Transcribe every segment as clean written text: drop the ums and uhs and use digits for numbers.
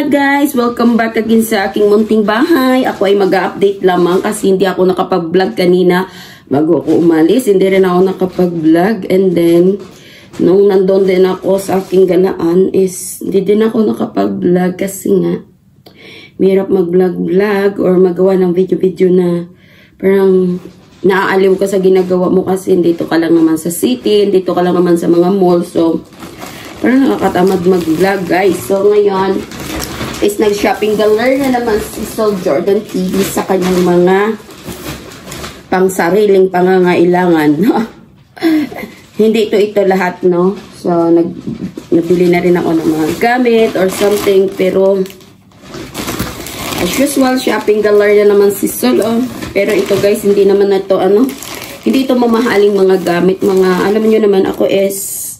guys! Welcome back again sa aking munting bahay. Ako ay mag-update lamang kasi hindi ako nakapag-vlog kanina bago ako umalis. Hindi rin ako nakapag-vlog. And then, nung nandun din ako sa aking galaan is hindi din ako nakapag-vlog kasi nga mahirap mag-vlog-vlog or magawa ng video-video na parang naaaliw ka sa ginagawa mo kasi dito ka lang naman sa city, dito ka lang naman sa mga mall. So, parang nakakatamad mag-vlog, guys. So, ngayon, is nag-shopping galore na naman si Sol Jordan TV sa kanyang mga pang-sariling pangangailangan. Hindi ito lahat, no? So, nabili na rin ako ng mga gamit or something. Pero, as usual, shopping galore na naman si Sol, oh. Pero ito, guys, hindi naman na ito, hindi ito mamahaling mga gamit. Alam niyo naman, ako is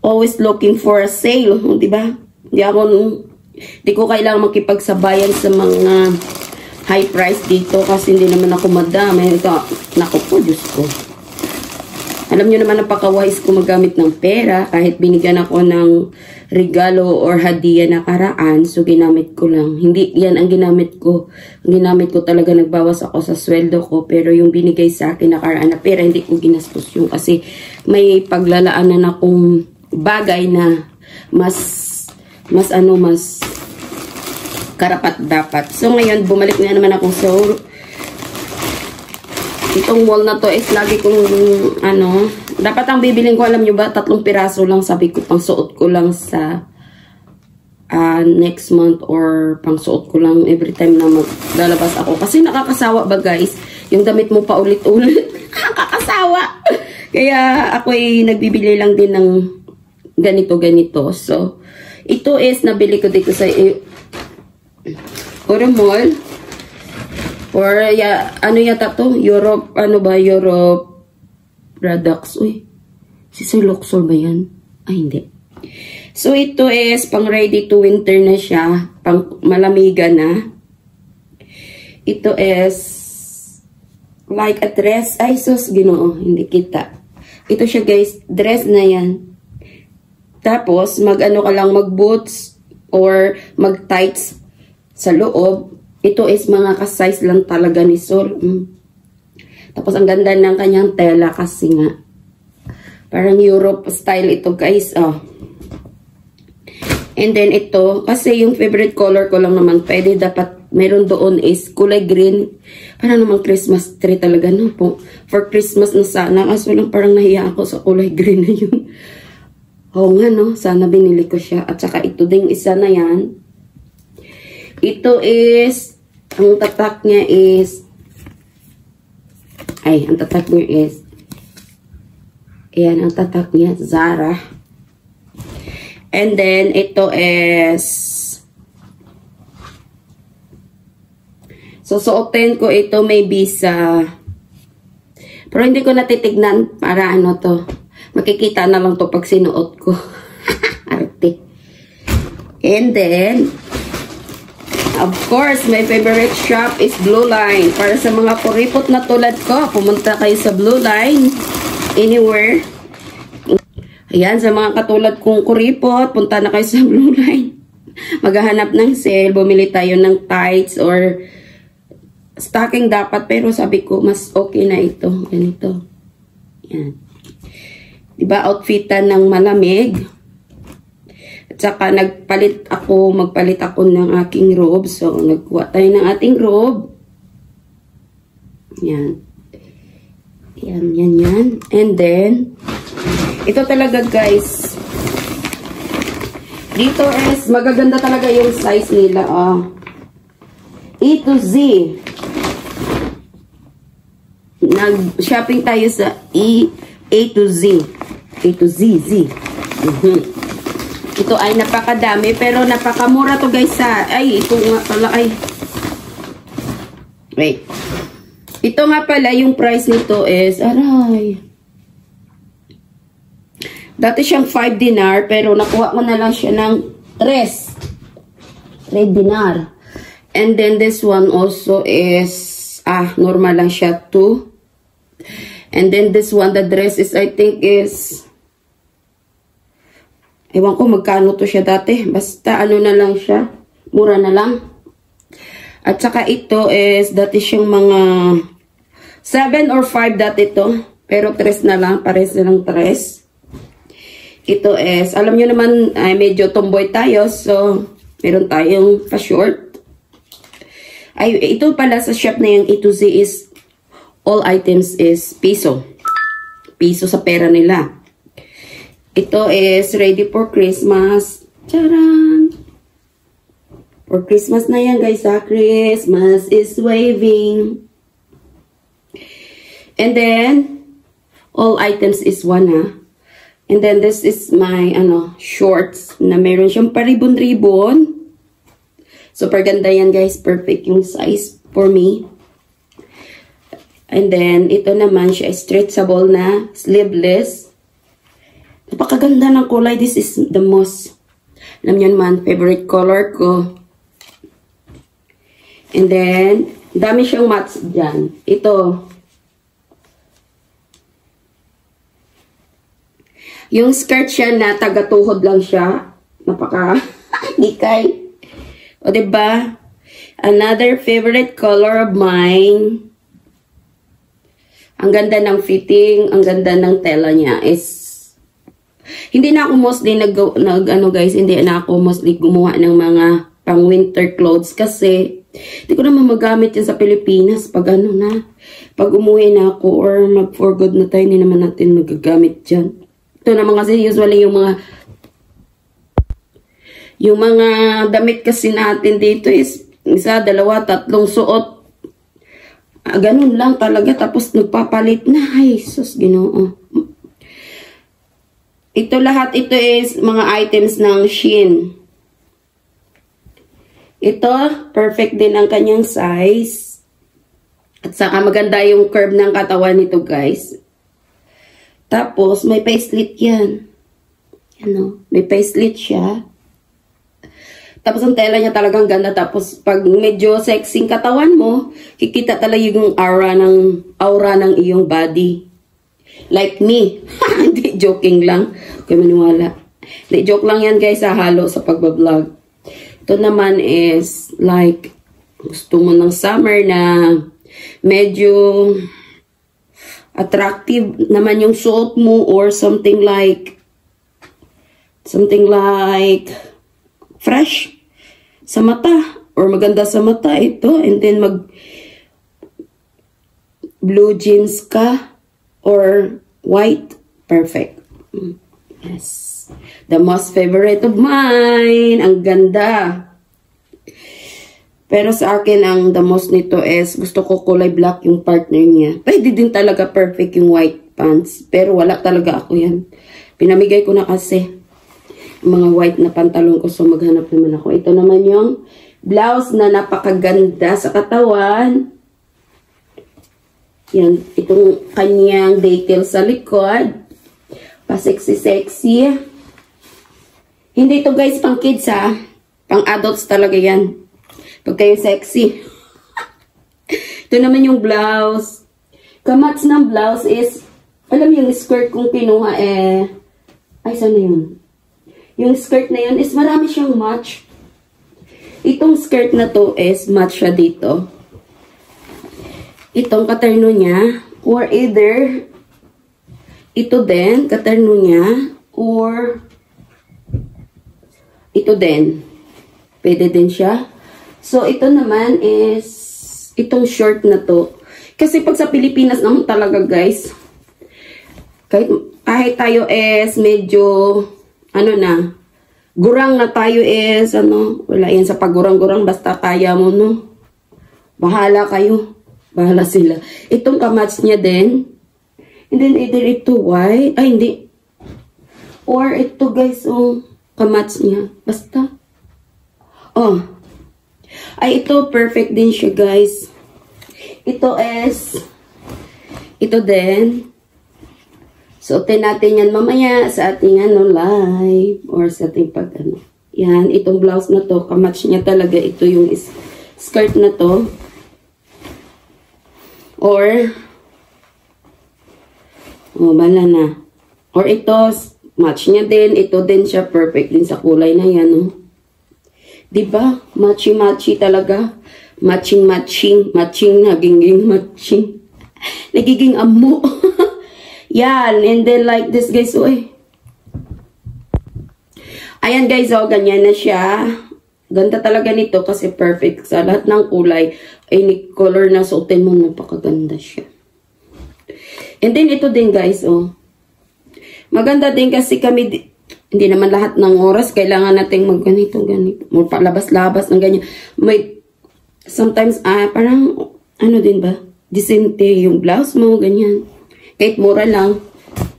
always looking for a sale, di ba? Di ko kailangan makipagsabayan sa mga high price dito kasi hindi naman ako madami. Ito, naku po, Diyos ko. Alam nyo naman, napaka-wise ko magamit ng pera kahit binigyan ako ng regalo or hadiah na karaan. So, ginamit ko lang. Hindi yan ang ginamit ko. Ang ginamit ko talaga, nagbawas ako sa sweldo ko. Pero yung binigay sa akin na karaan na pera, hindi ko ginastos yung kasi may paglalaanan akong bagay na mas karapat dapat. So ngayon bumalik na naman ako. So itong wall na to is lagi kong dapat ang bibiling ko, alam nyo ba, 3 piraso lang, sabi ko pang suot ko lang sa next month or pang suot ko lang every time na maglalabas ako kasi nakakasawa ba, guys, yung damit mo pa ulit-ulit. Nakakasawa. Kaya ako ay nagbibili lang din ng ganito. So, ito is nabili ko dito sa Oro Mall. Or, yata to? Europe, Europe products. Uy, si Sir Luxor ba yan? Ay, hindi. So, ito is pang ready to winter na siya. Pang malamiga na. Ito is like a dress. Ay, sus, Ginoo. Hindi kita. Ito siya, guys. Dress na yan. Tapos, ka lang, mag-boots or mag-tights sa loob. Ito is mga ka-size lang talaga ni Sol. Tapos, ang ganda ng kanyang tela kasi nga. Parang Europe style ito, guys. Oh. And then, ito, kasi yung favorite color ko lang naman, pwede dapat, meron doon is kulay green. Parang naman Christmas tree talaga, no? For Christmas na sana. Kaso lang parang nahiya ako sa kulay green na yun. Oo nga, no? Sana binili ko siya. At saka ito ding isa na yan. Ito is, ang tatak niya is, ang tatak niya is, ayan, ang tatak niya, Zara. And then, ito is, susuotin ko ito maybe sa, pero hindi ko natitignan para to. Makikita na lang to pag sinuot ko. Arte. And then, of course, my favorite shop is Blue Line. Para sa mga kuripot na tulad ko, pumunta kayo sa Blue Line. Anywhere. Ayan, sa mga katulad kong kuripot, punta na kayo sa Blue Line. Maghahanap ng sale, bumili tayo ng tights or stocking dapat. Pero sabi ko, mas okay na ito. Ganito. Yan. Diba, outfitan ng malamig. At saka magpalit ako ng aking robe. So, nagkuha tayo ng ating robe. Yan. Yan. And then, ito talaga, guys. Dito is, magaganda talaga yung size nila. A to Z. Nag-shopping tayo sa A to Z. A to Z. Ito ay napakadami pero napakamura to, guys, ito nga pala wait. Ito nga pala yung price nito is dati siyang 5 dinar pero nakuha ko na lang siya ng 3 dinar. And then this one also is normal lang siya 2. And then this one, the dress is I think is Ewan ko magkano to siya dati. Basta ano na lang siya. Mura na lang. At saka ito is, dati siyang mga 7 or 5 dati ito. Pero 3 na lang, pares na lang 3. Ito is, alam nyo naman, ay medyo tomboy tayo. So, meron tayong pa-short. Ay, ito pala sa shop na yung A to Z is, all items is piso. Piso sa pera nila. Ito is ready for Christmas. Charan! For Christmas na yan guys ha. Christmas is waving. And then, all items is 1 ha. And then, this is my, shorts na meron siyang paribon-ribon. Super ganda yan, guys. Perfect yung size for me. And then, ito naman siya, stretchable na, sleeveless. Napakaganda ng kulay. This is the most, alam niyo naman, favorite color ko. And then, dami siyang mats dyan. Ito, yung skirt siya na taga-tuhod lang siya. Napaka-hikay. O, diba? Another favorite color of mine. Ang ganda ng fitting. Ang ganda ng tela niya is... Hindi na ako mostly hindi na ako mostly gumawa ng mga pang winter clothes kasi hindi ko naman magamit yan sa Pilipinas pag pag umuwi na ako or mag for good na tayo, hindi naman natin magagamit dyan. Ito naman kasi usually yung mga damit kasi natin dito is 1, 2, 3 suot. Ganun lang talaga tapos nagpapalit na. Ay, sus, Ginoo. Ito lahat, ito is mga items ng Shein. Ito, perfect din ang kanyang size. At saka maganda yung curve ng katawan nito guys. Tapos, may paislit yan. May paislit siya. Tapos, ang tela niya talagang ganda. Tapos, pag medyo sexy katawan mo, kikita talaga yung aura ng iyong body. Like me. Hindi, joking lang. Okay, maniwala. Hindi, joke lang yan guys, halo sa pagbablog. Ito naman is, like, gusto mo ng summer na medyo... attractive naman yung suot mo or something like fresh sa mata or maganda sa mata ito, and then blue jeans ka or white, perfect. Yes, the most favorite of mine. Ang ganda. Pero sa akin, ang the most nito is, gusto ko kulay black yung partner niya. Pwede din talaga perfect yung white pants. Pero wala talaga ako yan. Pinamigay ko na kasi mga white na pantalon ko. So maghanap naman ako. Ito naman yung blouse na napakaganda sa katawan. Yan. Itong kanyang detail sa likod. Pa-sexy-sexy. Hindi ito guys pang kids ha. Pang adults talaga yan. Pag kayo sexy. Ito naman yung blouse. Kamats ng blouse is, alam yung skirt kong kinuha ay saan na yun? Yung skirt na yun is marami siyang match. Itong skirt na to is match siya dito. Itong katerno niya, or either ito din, katerno niya, or ito din. Pwede din siya. So, ito naman is, itong short na to. Kasi pag sa Pilipinas naman talaga guys, kahit tayo is medyo, gurang na tayo is, wala yan sa pagurang-gurang, basta kaya mo, Bahala kayo. Bahala sila. Itong kamats niya din. And then either ito white, hindi. Or ito guys, kamats niya. Basta. Ay, ito, perfect din siya, guys. Ito din. Suotin natin yan mamaya sa ating, live. Or sa ating Yan, itong blouse na to, kamatch niya talaga. Ito yung skirt na to. Or, bala na. Or ito, match niya din. Ito din siya, perfect din sa kulay na yan, Diba? Matchy-matchy talaga. Matching-matching. Matching, naging matching. Nagiging amo. Yan. And then like this guys. Uy. Ayan guys. Oh, ganyan na siya. Ganda talaga nito kasi perfect. Sa lahat ng kulay. Any color na suotin mo. Napakaganda siya. And then ito din guys. Oh. Maganda din kasi kami. Hindi naman lahat ng oras kailangan nating magganito, ganito. More palabas-labas ng ganyan. May, sometimes, parang, ano din ba? Decente yung blouse mo, ganyan. Kahit mura lang.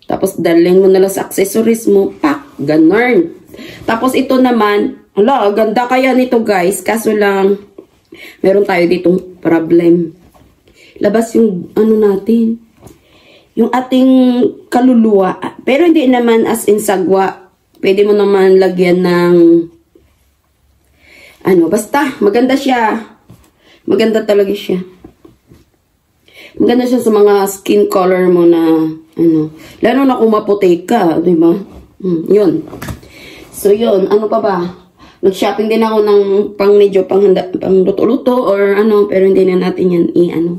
Tapos, dalhin mo na lang sa accessories mo. Pak! Ganon. Tapos, ito naman, ala, ganda kaya nito guys. Kaso lang, meron tayo ditong problem. Labas yung, ano natin, yung ating kaluluwa. Pero hindi naman as in sagwa. Pwede mo naman lagyan ng ano, basta maganda siya. Maganda talaga siya. Maganda siya sa mga skin color mo na ano, lalo na kung maputi ka, 'di ba? Yun. So yun, ano pa ba? Nag-shopping din ako ng pang medyo pang luto-luto or ano, pero hindi na natin yan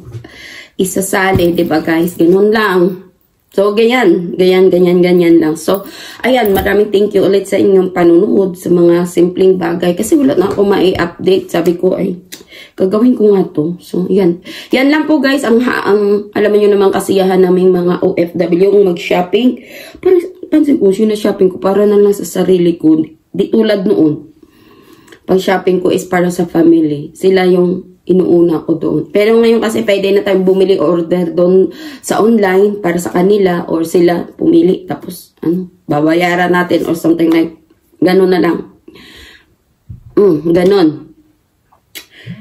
isasali, 'di ba guys? Ganun lang. So, ganyan lang. So, ayan, maraming thank you ulit sa inyong panunood sa mga simpleng bagay. Kasi wala na ako mai-update. Sabi ko, ay, gagawin ko nga to. So, yan. Yan lang po guys, ang alam niyo naman kasiyahan naming mga OFW ang mag-shopping. Pero, pansin ko, shopping ko para na lang sa sarili ko. Di tulad noon. Pag-shopping ko is para sa family. Sila yung inuuna ko doon. Pero ngayon kasi pwede na tayong bumili order doon sa online para sa kanila or sila pumili tapos ano, babayaran natin or something like ganon na lang. Ganon.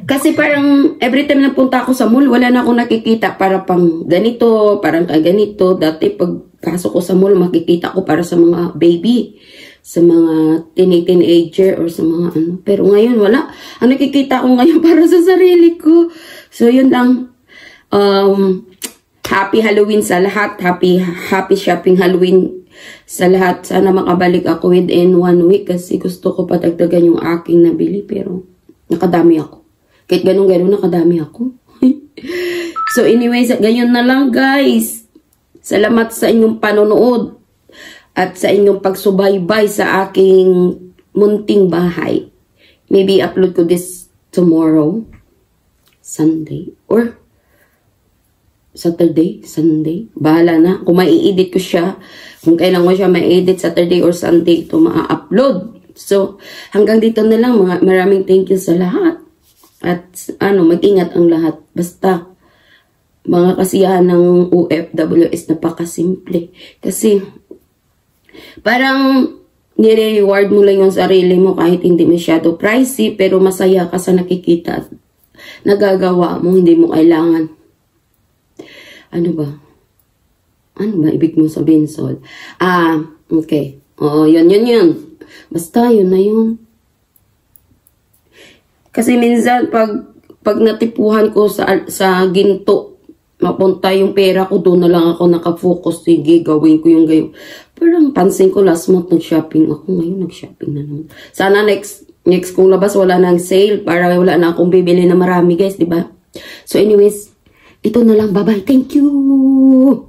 Kasi parang every time na punta ako sa mall, wala na akong nakikita para pang ganito, parang ganito. Dati pag pasok ko sa mall, makikita ko para sa mga baby, sa mga teenager or sa mga ano. Pero ngayon, wala. Ang nakikita ko ngayon para sa sarili ko. So, yun lang. Happy Halloween sa lahat. Happy shopping Halloween sa lahat. Sana makabalik ako within 1 week kasi gusto ko patagdagan yung aking nabili. Pero, nakadami ako. Kahit ganun-ganun, nakadami ako. So, anyways, ganyan na lang, guys. Salamat sa inyong panonood. At sa inyong pagsubaybay sa aking munting bahay. Maybe upload ko this tomorrow. Sunday. Or Saturday. Sunday. Bahala na. Kung mai-edit ko siya. Kung kailan ko siya mai-edit Saturday or Sunday ito ma-upload. So, hanggang dito na lang. Maraming thank you sa lahat. At mag-ingat ang lahat. Basta, mga kasiyahan ng OFW is napakasimple. Kasi, parang nire-reward mo lang yung sarili mo kahit hindi masyado pricey, pero masaya ka sa nakikita at nagagawa mo, hindi mo kailangan. Ano ba? Ano ba ibig mo sabihin, Sol? Okay. Oo, yun. Basta, yun na yun. Kasi minsan, pag natipuhan ko sa ginto, mapunta yung pera ko, doon na lang ako nakafocus. Sige, gawin ko yung gayon. Parang pansin ko last month nag-shopping ako. Ngayon nag-shopping na naman. Sana next kong labas wala nang sale para wala na akong bibili na marami guys, diba? So anyways, ito na lang. Bye-bye. Thank you!